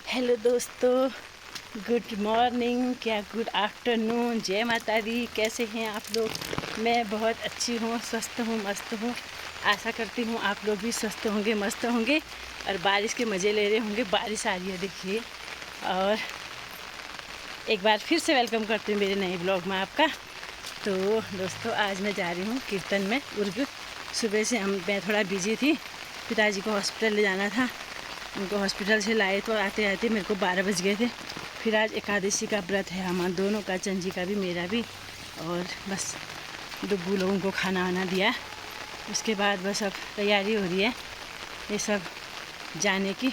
Hello दोस्तों, good morning क्या good afternoon. जय माता दी। कैसे हैं आप लोग? मैं बहुत अच्छी हूँ, स्वस्थ हूँ, मस्त हूँ। आशा करती हूँ आप लोग भी स्वस्थ होंगे, मस्त होंगे और बारिश के मज़े ले रहे होंगे। बारिश आ रही है देखिए। और एक बार फिर से वेलकम करती हूँ मेरे नए ब्लॉग में आपका। तो दोस्तों, आज मैं जा रही हूँ कीर्तन में उर्ग। सुबह से मैं थोड़ा बिजी थी, पिताजी को हॉस्पिटल ले जाना था। उनको हॉस्पिटल से लाए तो आते आते मेरे को 12 बज गए थे। फिर आज एकादशी का व्रत है हमारे दोनों का, चंजी का भी मेरा भी। और बस डुग्गू लोगों को खाना वाना दिया। उसके बाद बस अब तैयारी हो रही है ये सब जाने की।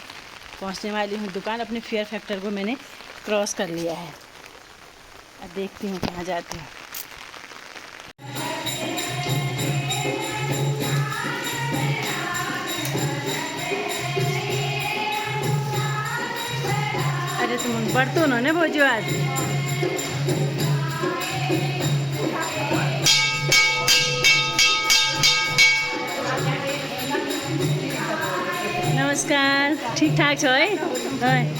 पहुंचने वाली हूँ दुकान। अपने फेयर फैक्टर को मैंने क्रॉस कर लिया है। अब देखती हूँ कहाँ जाती हूँ। अरे तुम बढ़तो उन्होंने भोजो आज। नमस्कार, ठीक ठाक छो है?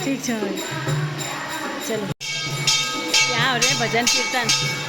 ठीक छो। चलो, यहाँ हो रहे हैं भजन कीर्तन।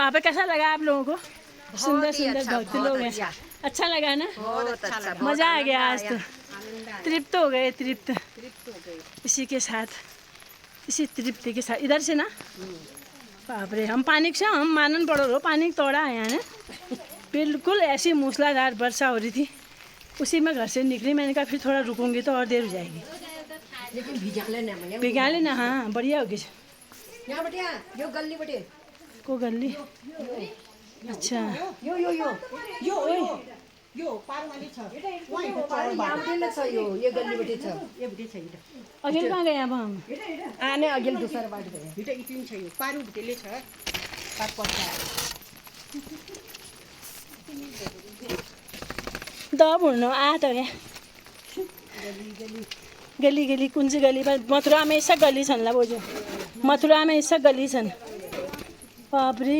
वहाँ पे कैसा लगा आप लोगों को? सुंदर सुंदर भक्त लोग हैं, अच्छा लगा ना? बहुत अच्छा, मज़ा आ गया आज तो, तृप्त हो गए, तृप्त इसी के साथ, इसी तृप्ति के साथ। इधर से ना बाप रे, हम पानी से हम मानन पड़ो रो पानी तोड़ा है यहाँ ने, बिल्कुल ऐसी मूसलाधार वर्षा हो रही थी। उसी में घर से निकली, मैंने कहा फिर थोड़ा रुकूंगी तो और देर हो जाएगी। लेकिन भिगा लेना, हाँ बढ़िया होगी। यहाँ बटिया यो गल्ली बटे को गल्ली, अच्छा यो यो यो यो यो यो पार वाली छ वही पार यहाँ बटे न छ यो गल्ली बटे छ यो बटे छ इधर। अघिल् कहाँ गए अब हम? आने अघिल् दूसरा बाटो गए हिटा इतिन छ यो पारु भुटेले छ पार पर्छ। दब हुनु आ त क्या गली गली कुन चाहिँ गली? मथुरा में ऐसा गली छन् ल बोजू, मथुरा में ऐसा गली छन्। बाबरे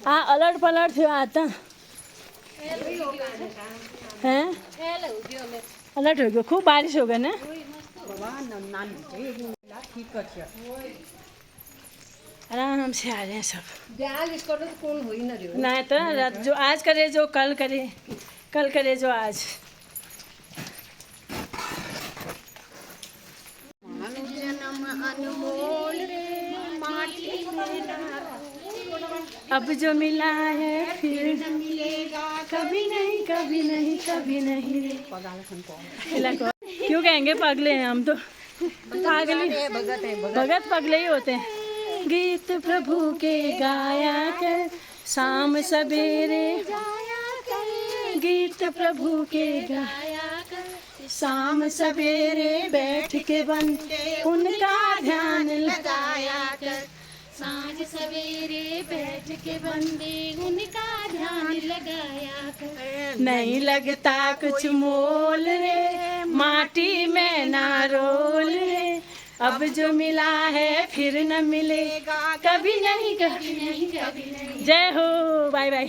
अलट पलट थियो आज त, हैं अलर्ट हो गयो, खूब बारिश हो गया ना। आराम से आ रहे हैं सब। कौन हो न रे ना तो जो आज करे जो कल करे, कल करे जो आज। अब जो मिला है फिर न मिलेगा, कभी नहीं कभी नहीं कभी नहीं। क्यों कहेंगे पगले हैं हम तो, पागल ही भगत पगले ही होते हैं। गीत प्रभु के गाया कर शाम सवेरे, गीत प्रभु के गाया कर शाम सवेरे, बैठ के बंदे उनका ध्यान लगाया कर, साँझ सवेरे बैठ के बंदे उनका ध्यान लगाया कर। नहीं लगता कुछ मोल रे, माटी में ना रोल रे, अब जो मिला है फिर न मिलेगा, कभी नहीं कभी नहीं कभी नहीं। जय हो, बाय बाय।